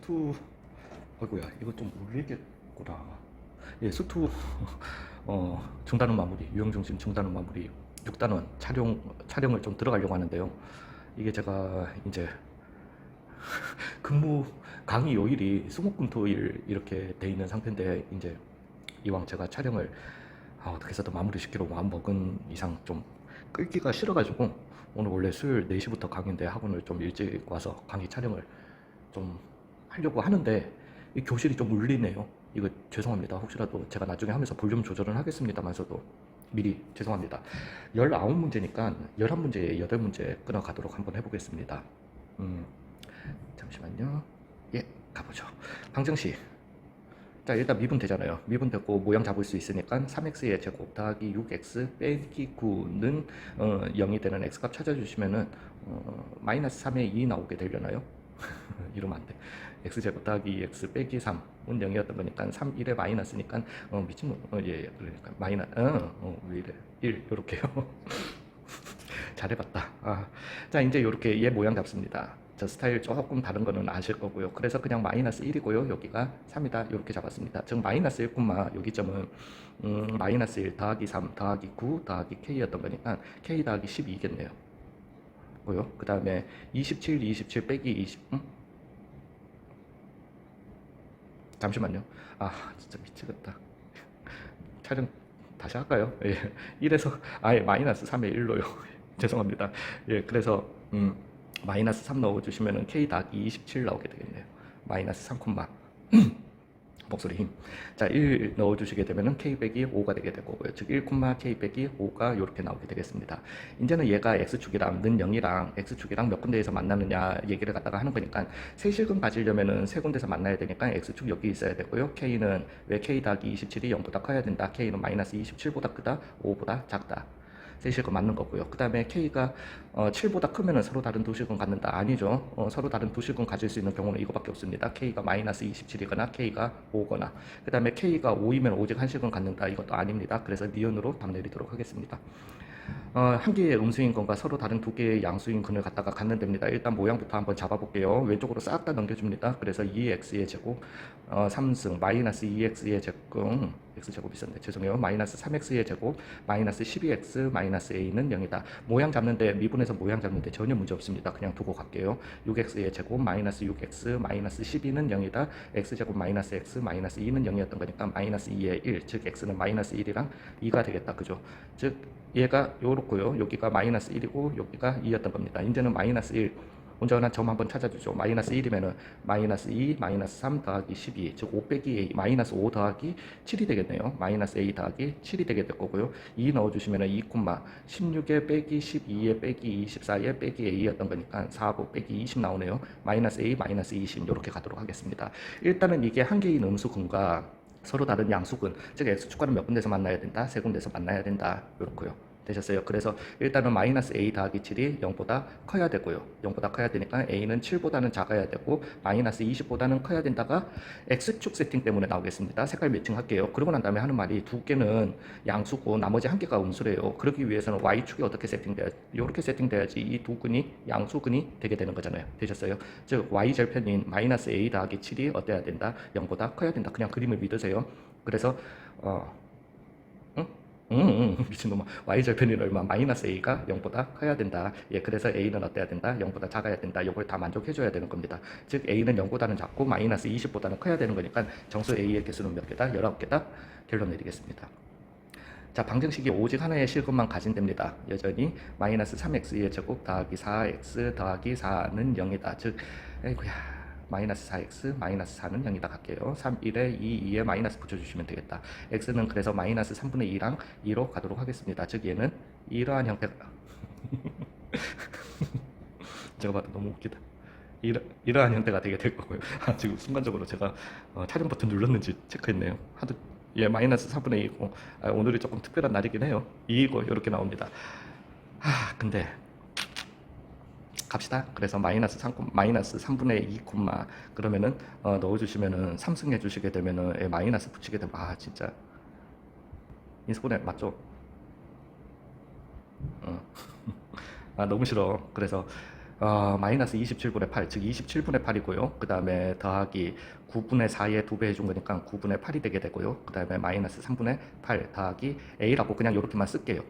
수투, 어이구야, 이거 좀 올리겠구나. 예, 수투, 중단원 마무리, 유형중심 중단원 마무리, 6단원 촬영을 좀 들어가려고 하는데요. 이게 제가 이제 근무 강의 요일이 수목금토일 이렇게 돼 있는 상태인데, 이제 이왕 제가 촬영을 어떻게 해서든 마무리 시키러 마음 먹은 이상 좀 끌기가 싫어가지고, 오늘 원래 수요일 4시부터 강의인데 학원을 좀 일찍 와서 강의 촬영을 좀 하려고 하는데, 이 교실이 좀 울리네요. 이거 죄송합니다. 혹시라도 제가 나중에 하면서 볼륨 조절은 하겠습니다만서도 미리 죄송합니다. 19문제니까 11문제에 8문제 끊어가도록 한번 해보겠습니다. 잠시만요. 예, 가보죠. 방정식. 자, 일단 미분 되잖아요. 미분 됐고 모양 잡을 수 있으니까 3x의 제곱 더하기 6x 빼기 9는 0이 되는 x값 찾아주시면은 마이너스 3의 2 나오게 되려나요? 이러면 안 돼. x제곱 더하기 2x 빼기 3은 0이었던 거니까 3, 1에 마이너스니까 미친놈. 예, 그러니까 왜 이래 1 요렇게요. 잘해봤다. 자, 이제 이렇게 얘 모양 잡습니다. 저 스타일 조금 다른 거는 아실 거고요. 그래서 그냥 마이너스 1이고요. 여기가 3이다. 이렇게 잡았습니다. 즉 마이너스 1, 여기 점은 마이너스 1 더하기 3 더하기 9 더하기 k였던 거니까 k 더하기 12겠네요. 고요. 그 다음에 27 빼기 20. 잠시만요. 진짜 미치겠다. 촬영 다시 할까요? 예. 1에서 마이너스 3의 1로요. 죄송합니다. 예, 그래서 마이너스 3 넣어주시면은 k 더하기 27 나오게 되겠네요. 마이너스 3, 목소리 힘. 자, 1 넣어주시게 되면은 k 빼기 5가 되게 될 거고요. 즉 1, k 빼기 5가 이렇게 나오게 되겠습니다. 이제는 얘가 x축이랑 는 0이랑 x축이랑 몇 군데에서 만나느냐 얘기를 갖다가 하는 거니까 세실근 가지려면은 세 군데에서 만나야 되니까 x축 여기 있어야 되고요. k는 왜 k 더하기 27이 0보다 커야 된다. k는 마이너스 27보다 크다. 5보다 작다. 세실근 맞는 거고요. 그 다음에 K가 7보다 크면 서로 다른 도식은 갖는다. 아니죠. 서로 다른 도식은 가질 수 있는 경우는 이거밖에 없습니다. K가 마이너스 27이거나 K가 5거나. 그 다음에 K가 5이면 오직 한식은 갖는다. 이것도 아닙니다. 그래서 니은으로 답 내리도록 하겠습니다. 한 개의 음수인 건과 서로 다른 두 개의 양수인 근을 갖다가 갖는 됩니다. 일단 모양부터 한번 잡아볼게요. 왼쪽으로 싹 다 넘겨줍니다. 그래서 2x의 제곱 3승 마이너스 2x의 제곱 x제곱 있었네. 죄송해요. 마이너스 3x의 제곱 마이너스 12x 마이너스 a는 0이다. 모양 잡는데 미분해서 모양 잡는데 전혀 문제 없습니다. 그냥 두고 갈게요. 6x의 제곱 마이너스 6x 마이너스 12는 0이다. x제곱 마이너스 x 마이너스 2는 0이었던 거니까 마이너스 2의 1, 즉 x는 마이너스 1이랑 2가 되겠다. 그죠? 즉 얘가 요렇고요. 여기가 마이너스 1이고 여기가 2였던 겁니다. 이제는 마이너스 1 온전한 점 한번 찾아주죠. 마이너스 1이면은 마이너스 2, 마이너스 3 더하기 12, 즉 5 빼기 a, 마이너스 5 더하기 7이 되겠네요. 마이너스 a 더하기 7이 되게 될 거고요. 2 넣어주시면은 2, 16에 빼기 12에 빼기 24에 빼기 a였던 거니까 4고 빼기 20 나오네요. 마이너스 a, 마이너스 20 이렇게 가도록 하겠습니다. 일단은 이게 한 개인 음수근과 서로 다른 양수근, 즉 x축과는 몇 군데서 만나야 된다? 세 군데서 만나야 된다. 이렇고요. 되셨어요? 그래서 일단은 마이너스 a 더하기 7이 0보다 커야 되고요. 0보다 커야 되니까 a는 7보다는 작아야 되고 마이너스 20보다는 커야 된다가 x축 세팅 때문에 나오겠습니다. 색깔 매칭할게요. 그러고 난 다음에 하는 말이 두 개는 양수고 나머지 한 개가 음수래요. 그러기 위해서는 y축이 어떻게 세팅돼야지? 이렇게 세팅돼야지 이 두 근이 양수근이 되게 되는 거잖아요. 되셨어요? 즉 y절편인 마이너스 a 더하기 7이 어때야 된다? 0보다 커야 된다. 그냥 그림을 믿으세요. 그래서 미친놈아. y절편이 얼마? 마이너스 a가 0보다 커야 된다. 예, 그래서 a는 어때야 된다? 0보다 작아야 된다. 이걸 다 만족해줘야 되는 겁니다. 즉 a는 0보다는 작고 마이너스 20보다는 커야 되는 거니까 정수 a의 개수는 몇 개다? 19개다. 결론 내리겠습니다. 자, 방정식이 오직 하나의 실근만 가진답니다. 여전히 마이너스 3x의 제곱 더하기 4x 더하기 4는 0이다. 즉, 아이고야. 마이너스 4x, 마이너스 4는 0이다 갈게요. 3, 1에 2, 2에 마이너스 붙여주시면 되겠다. x는 그래서 마이너스 3분의 2랑 2로 가도록 하겠습니다. 즉 얘는 이러한 형태가 제가 봐도 너무 웃기다. 이러한 형태가 되게 될 거고요. 지금 순간적으로 제가 촬영 버튼 눌렀는지 체크했네요. 하도 예, 마이너스 4분의 2이고 오늘이 조금 특별한 날이긴 해요. 2이고 이렇게 나옵니다. 근데 갑시다. 그래서 마이너스 3분의 2, 그러면은 넣어주시면은 3승 해주시게 되면은 마이너스 붙이게 되면 진짜 인수분해 맞죠? 너무 싫어. 그래서 마이너스 27분의 8, 즉 27분의 8이고요. 그 다음에 더하기 9분의 4에 2배 해준 거니까 9분의 8이 되게 되고요. 그 다음에 마이너스 3분의 8 더하기 a라고 그냥 이렇게만 쓸게요.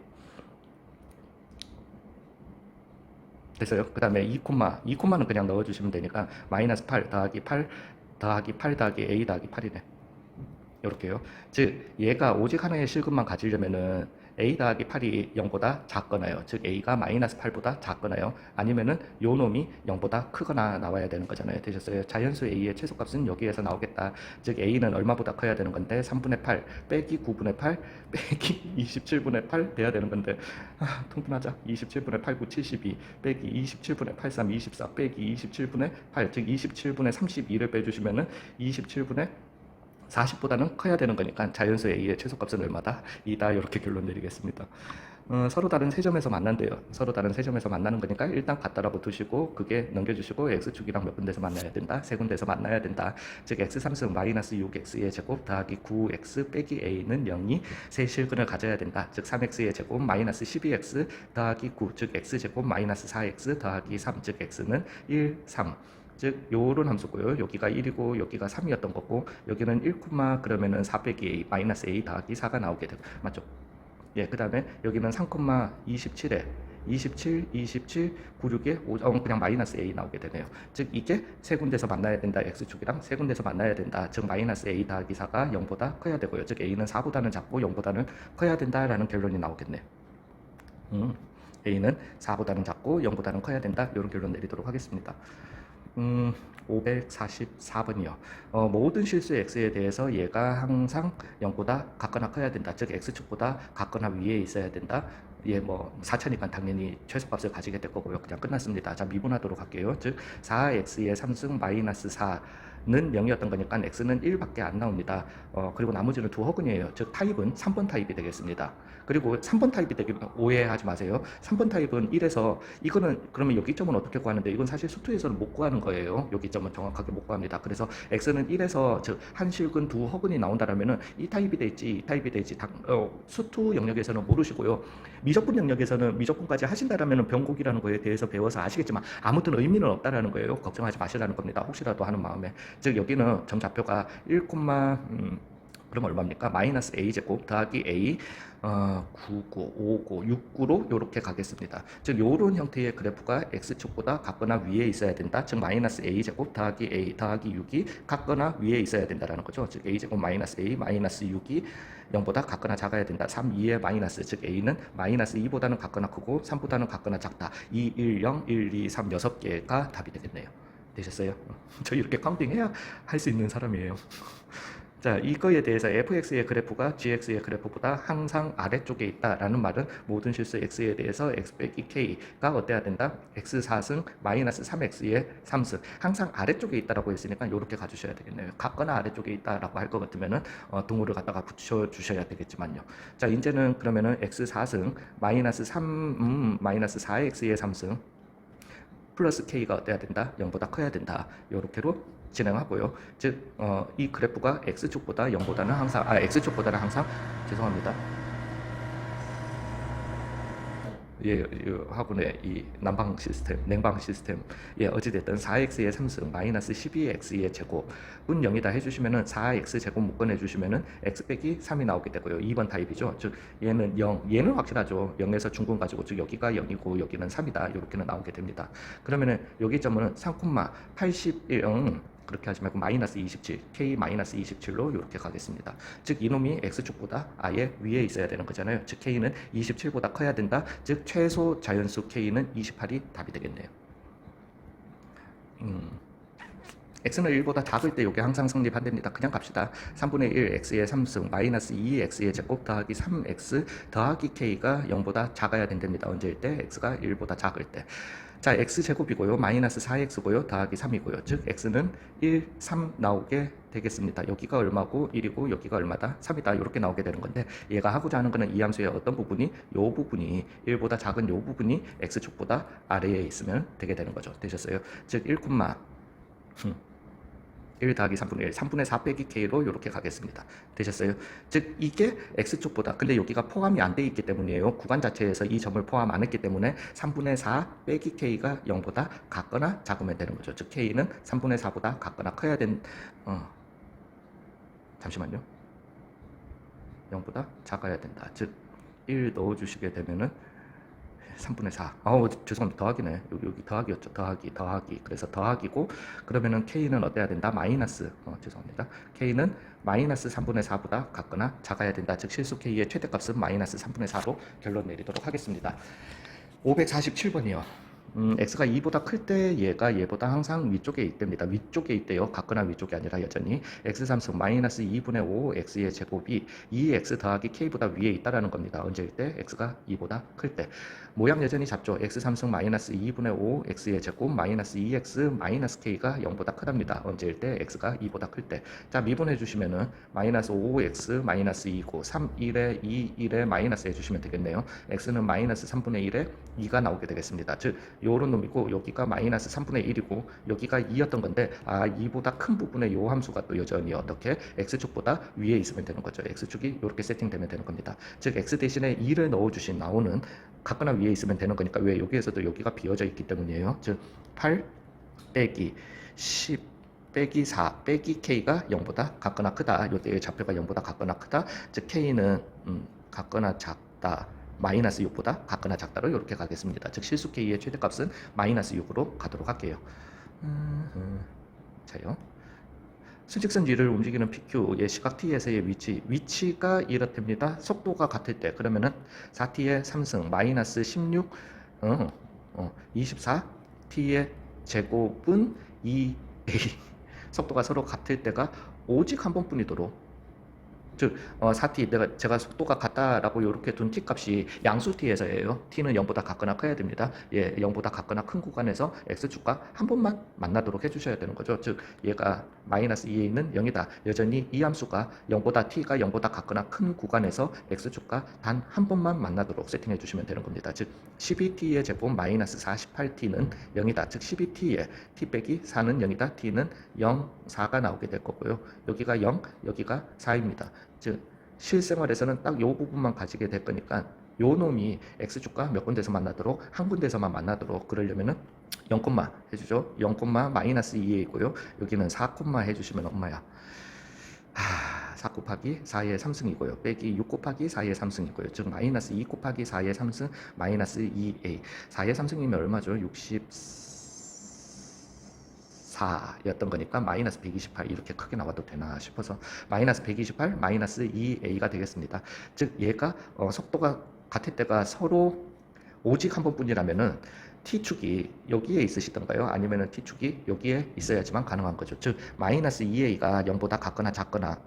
됐어요? 그 다음에 2는 그냥 넣어주시면 되니까 마이너스 8 더하기 8 더하기 8 더하기 a 더하기 8이네. 이렇게요. 즉 얘가 오직 하나의 실근만 가지려면은 a 더하기 8이 0보다 작거나요. 즉 a가 마이너스 8보다 작거나요. 아니면은 요 놈이 0보다 크거나 나와야 되는 거잖아요. 되셨어요? 자연수 a의 최소값은 여기에서 나오겠다. 즉 a는 얼마보다 커야 되는 건데 3분의 8 빼기 9분의 8 빼기 27분의 8 돼야 되는 건데 통분하자. 27분의 8, 9, 72 빼기 27분의 8, 3, 24 빼기 27분의 8, 즉 27분의 32를 빼주시면은 27분의 40보다는 커야 되는 거니까 자연수 a의 최소값은 얼마다? 2다. 이렇게 결론 내리겠습니다. 서로 다른 세 점에서 만난대요. 서로 다른 세 점에서 만나는 거니까 일단 같다라고 두시고 그게 넘겨주시고 x축이랑 몇 군데서 만나야 된다? 세 군데서 만나야 된다. 즉 x3승 마이너스 6x의 제곱 더하기 9x 빼기 a는 0이 세 실근을 가져야 된다. 즉 3x의 제곱 마이너스 12x 더하기 9, 즉 x제곱 마이너스 4x 더하기 3, 즉 x는 1, 3. 즉 요런 함수고요. 여기가 1이고 여기가 3이었던 거고 여기는 1, 그러면은 4 빼기 a 마이너스 a 더하기 4가 나오게 되고 맞죠? 예, 그 다음에 여기는 3, 27에 27, 27, 96에 5, 그냥 마이너스 a 나오게 되네요. 즉 이게 세 군데서 만나야 된다. x축이랑 세 군데서 만나야 된다. 즉 마이너스 a 더하기 4가 0보다 커야 되고요. 즉 a는 4보다는 작고 0보다는 커야 된다라는 결론이 나오겠네요. a는 4보다는 작고 0보다는 커야 된다. 이런 결론 내리도록 하겠습니다. 544번이요. 모든 실수 x에 대해서 얘가 항상 0보다 같거나 커야 된다. 즉 x축보다 같거나 위에 있어야 된다. 얘 뭐 4차니까 당연히 최소값을 가지게 될 거고요. 그냥 끝났습니다. 자, 미분하도록 할게요. 즉 4x의 3승 마이너스 4는 0이었던 거니까 x는 1밖에 안 나옵니다. 그리고 나머지는 두 허근이에요. 즉 타입은 3번 타입이 되겠습니다. 그리고 3번 타입이 되게 오해하지 마세요. 3번 타입은 1에서 이거는 그러면 여기 점은 어떻게 구하는데 이건 사실 수투에서는 못 구하는 거예요. 여기 점은 정확하게 못 구합니다. 그래서 x는 1에서 즉 한 실근 두 허근이 나온다라면은 이 타입이 될지 이 타입이 될지 수투 영역에서는 모르시고요. 미적분 영역에서는 미적분까지 하신다라면은 변곡이라는 거에 대해서 배워서 아시겠지만 아무튼 의미는 없다라는 거예요. 걱정하지 마시라는 겁니다. 혹시라도 하는 마음에. 즉 여기는 점 좌표가 1, 그럼 얼마입니까? 마이너스 a제곱 더하기 a 99, 59, 69로 이렇게 가겠습니다. 즉 요런 형태의 그래프가 x축보다 같거나 위에 있어야 된다. 즉 마이너스 a제곱 더하기 a 더하기 6이 같거나 위에 있어야 된다라는 거죠. 즉 a제곱 마이너스 a 마이너스 6이 0보다 같거나 작아야 된다. 3, 2의 마이너스, 즉 a는 마이너스 2보다는 같거나 크고 3보다는 같거나 작다. 2, 1, 0, 1, 2, 3, 6개가 답이 되겠네요. 되셨어요? 저 이렇게 카운팅해야 할 수 있는 사람이에요. 자, 이거에 대해서 fx의 그래프가 gx의 그래프보다 항상 아래쪽에 있다라는 말은 모든 실수 x에 대해서 x 빼기 k가 어때야 된다? x4승 마이너스 3x의 3승 항상 아래쪽에 있다라고 했으니까 이렇게 가주셔야 되겠네요. 같거나 아래쪽에 있다라고 할 것 같으면은 동물을 갖다가 붙여주셔야 되겠지만요. 자, 이제는 그러면은 x4승 마이너스 3 마이너스 4x의 3승 플러스 k가 어때야 된다? 0보다 커야 된다. 요렇게로 진행하고요. 즉, 이 그래프가 x축보다 0보다는 항상, x축보다는 항상, 죄송합니다. 예, 학원의 이 난방 시스템, 냉방 시스템, 예, 어찌됐든 4x의 3승 마이너스 12x의 제곱은 0이다 해주시면은 4x 제곱 묶어내 주시면은 x 빼기 3이 나오게 되고요. 2번 타입이죠. 즉 얘는 0, 얘는 확실하죠. 0에서 중근 가지고 즉 여기가 0이고 여기는 3이다. 이렇게는 나오게 됩니다. 그러면은 여기 점은 3,81 그렇게 하지 말고 마이너스 27, k 마이너스 27로 이렇게 가겠습니다. 즉 이놈이 x축보다 아예 위에 있어야 되는 거잖아요. 즉 k는 27보다 커야 된다. 즉 최소 자연수 k는 28이 답이 되겠네요. x는 1보다 작을 때 이게 항상 성립한답니다. 그냥 갑시다. 3분의 1 x의 3승 마이너스 2x의 제곱 더하기 3x 더하기 k가 0보다 작아야 된답니다. 언제일 때? x가 1보다 작을 때. 자, x제곱이고요. 마이너스 4x고요. 더하기 3이고요. 즉 x는 1, 3 나오게 되겠습니다. 여기가 얼마고 1이고 여기가 얼마다? 3이다. 이렇게 나오게 되는 건데 얘가 하고자 하는 거는 이 함수의 어떤 부분이 이 부분이 1보다 작은 이 부분이 x축보다 아래에 있으면 되게 되는 거죠. 되셨어요? 즉 1, 1 더하기 3분의 1, 3분의 4 빼기 k로 이렇게 가겠습니다. 되셨어요? 즉 이게 x축보다, 근데 여기가 포함이 안 돼 있기 때문이에요. 구간 자체에서 이 점을 포함 안 했기 때문에 3분의 4 빼기 k가 0보다 같거나 작으면 되는 거죠. 즉 k는 3분의 4보다 같거나 커야 잠시만요. 0보다 작아야 된다. 즉 1 넣어주시게 되면은 3분의 4. 죄송합니다. 더하기네. 여기 더하기였죠. 더하기. 그래서 더하기고, 그러면은 k는 어때야 된다? 마이너스. 죄송합니다. k는 마이너스 3분의 4보다 같거나 작아야 된다. 즉 실수 k의 최대값은 마이너스 3분의 4로 결론 내리도록 하겠습니다. 547번이요. x가 2보다 클 때 얘보다 항상 위쪽에 있답니다. 위쪽에 있대요. 같거나 위쪽이 아니라 여전히 x3승 마이너스 2분의 5 x의 제곱이 2x 더하기 k보다 위에 있다라는 겁니다. 언제일 때? x가 2보다 클 때. 모양 여전히 잡죠. x3승 마이너스 2분의 5 x의 제곱 마이너스 2x 마이너스 k가 0보다 크답니다. 언제일 때? x가 2보다 클 때. 자, 미분해 주시면은 마이너스 5x 마이너스 2고 3, 1에 2, 1에 마이너스 해주시면 되겠네요. x는 마이너스 3분의 1에 2가 나오게 되겠습니다. 즉 요런 놈이고, 여기가 마이너스 3분의 1이고 여기가 2였던 건데, 2보다 큰 부분의 요 함수가 또 여전히 어떻게 x축보다 위에 있으면 되는 거죠. x축이 이렇게 세팅되면 되는 겁니다. 즉 x 대신에 2를 넣어주신 나오는 같거나 위에 있으면 되는 거니까, 왜 여기에서도 여기가 비어져 있기 때문이에요. 즉 8 빼기 10 빼기 4 빼기 k가 0보다 같거나 크다. 요때의 좌표가 0보다 같거나 크다. 즉 k는 같거나 작다. 마이너스 6보다 같거나 작다로 이렇게 가겠습니다. 즉 실수 k의 최대값은 마이너스 6으로 가도록 할게요. 자요. 수직선 위를 움직이는 PQ의 시각 t에서의 위치가 이렇답니다. 속도가 같을 때, 그러면은 4t의 3승 마이너스 16 24 t의 제곱은 2a 속도가 서로 같을 때가 오직 한 번뿐이도록, 즉 4t 제가 속도가 같다라고 이렇게 둔 t 값이 양수 t에서예요. t는 0보다 같거나 커야 됩니다. 0보다 같거나 큰 구간에서 x축과 한 번만 만나도록 해주셔야 되는 거죠. 즉 얘가 마이너스 2에 있는 0이다. 여전히 이 함수가 t가 0보다 같거나 큰 구간에서 x축과 단 한 번만 만나도록 세팅해 주시면 되는 겁니다. 즉 12t의 제곱 마이너스 48t는 0이다. 즉 12t의 t 빼기 4는 0이다. t는 0, 4가 나오게 될 거고요. 여기가 0, 여기가 4입니다. 즉 실생활에서는 딱 이 부분만 가지게 될 거니까, 요 놈이 x축과 몇 군데서 만나도록, 한 군데서만 만나도록, 그러려면은 0, 해주죠. 0, 마이너스 2a이고요. 여기는 4, 해주시면 엄마야. 4 곱하기 4의 3승이고요. 빼기 6 곱하기 4의 3승이고요. 즉 마이너스 2 곱하기 4의 3승 마이너스 2a. 4의 3승이면 얼마죠? 64였던 거니까 마이너스 128 이렇게 크게 나와도 되나 싶어서 마이너스 128 마이너스 2a가 되겠습니다. 즉 얘가 속도가 같을 때가 서로 오직 한 번뿐이라면은 t축이 여기에 있으시던가요? 아니면은 t축이 여기에 있어야지만 가능한 거죠. 즉 마이너스 2a가 0보다 같거나 작거나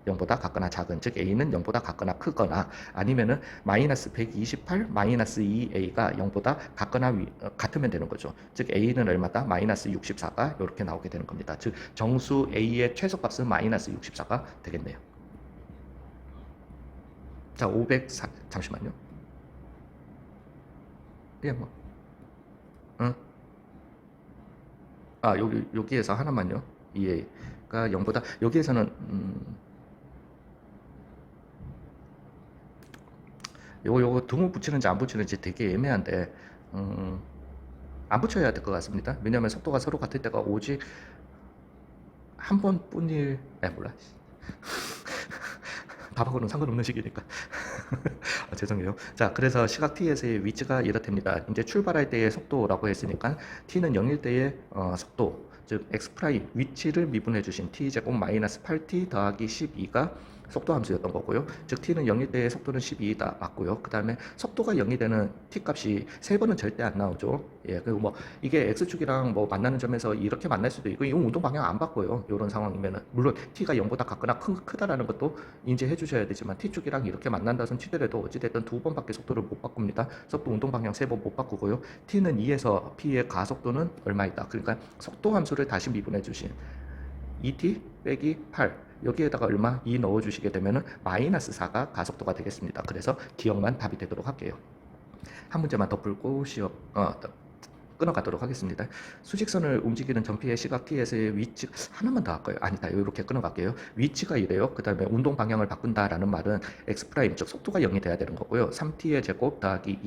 0보다 같거나 작은, 즉 a는 0보다 같거나 크거나, 아니면은 마이너스 128 마이너스 2a가 0보다 같거나 같으면 되는 거죠. 즉 a는 얼마다? 마이너스 64가 이렇게 나오게 되는 겁니다. 즉 정수 a의 최소값은 마이너스 64가 되겠네요. 자, 504 잠시만요. 여기에서 하나만요. 2a가 0보다, 여기에서는 요거 등호 붙이는지 안 붙이는지 되게 애매한데, 안 붙여야 될 것 같습니다. 왜냐하면 속도가 서로 같을 때가 오직 한 번뿐일, 몰라. 답하고는 상관없는 식이니까. 죄송해요. 자, 그래서 시각 t에서의 위치가 이렇답니다. 이제 출발할 때의 속도라고 했으니까 t는 0일 때의 속도, 즉 x 프라임 위치를 미분해 주신 t제곱 마이너스 8t 더하기 12가 속도 함수였던 거고요. 즉 t는 0일 때의 속도는 12다 맞고요. 그 다음에 속도가 0이 되는 t 값이 3번은 절대 안 나오죠. 그리고 뭐 이게 x축이랑 뭐 만나는 점에서 이렇게 만날 수도 있고, 이건 운동 방향 안 바꿔요. 이런 상황이면은 물론 t가 0보다 같거나 크다라는 것도 인지해 주셔야 되지만, t축이랑 이렇게 만난다선 치더라도 어찌됐든 2번밖에 속도를 못 바꿉니다. 속도 운동 방향 3번 못 바꾸고요. t는 2에서 p의 가속도는 얼마이다. 그러니까 속도 함수를 다시 미분해 주신 2t 빼기 8, 여기에다가 얼마? 2 넣어주시게 되면 마이너스 4가 가속도가 되겠습니다. 그래서 기억만 답이 되도록 할게요. 한 문제만 더 풀고 끊어가도록 하겠습니다. 수직선을 움직이는 전피의 시각 t에서의 위치 하나만 더 할까요? 아니다. 이렇게 끊어갈게요. 위치가 이래요. 그 다음에 운동 방향을 바꾼다라는 말은 x 프라임 즉 속도가 0이 돼야 되는 거고요. 3t의 제곱 더하기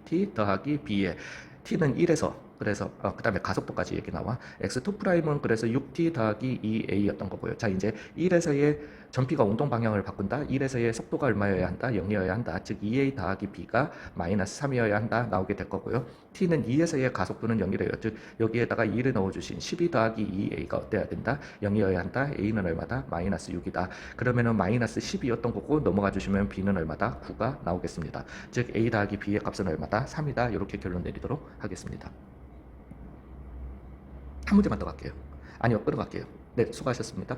2at 더하기 b의 t는 1에서 그래서 그 다음에 가속도까지 얘기 나와. x2 프라임은 그래서 6t 더하기 2a였던 거고요. 자 이제 1에서의 전피가 운동 방향을 바꾼다. 1에서의 속도가 얼마여야 한다? 0이어야 한다. 즉 2a 더하기 b가 마이너스 3이어야 한다. 나오게 될 거고요. t는 2에서의 가속도는 0이래요. 즉 여기에다가 2를 넣어주신 12 더하기 2a가 어때야 된다? 0이어야 한다. a는 얼마다? 마이너스 6이다. 그러면은 마이너스 10이었던 거고 넘어가 주시면 b는 얼마다? 9가 나오겠습니다. 즉 a 더하기 b의 값은 얼마다? 3이다. 이렇게 결론 내리도록 하겠습니다. 한 문제만 더 갈게요. 아니요, 끊어갈게요. 네, 수고하셨습니다.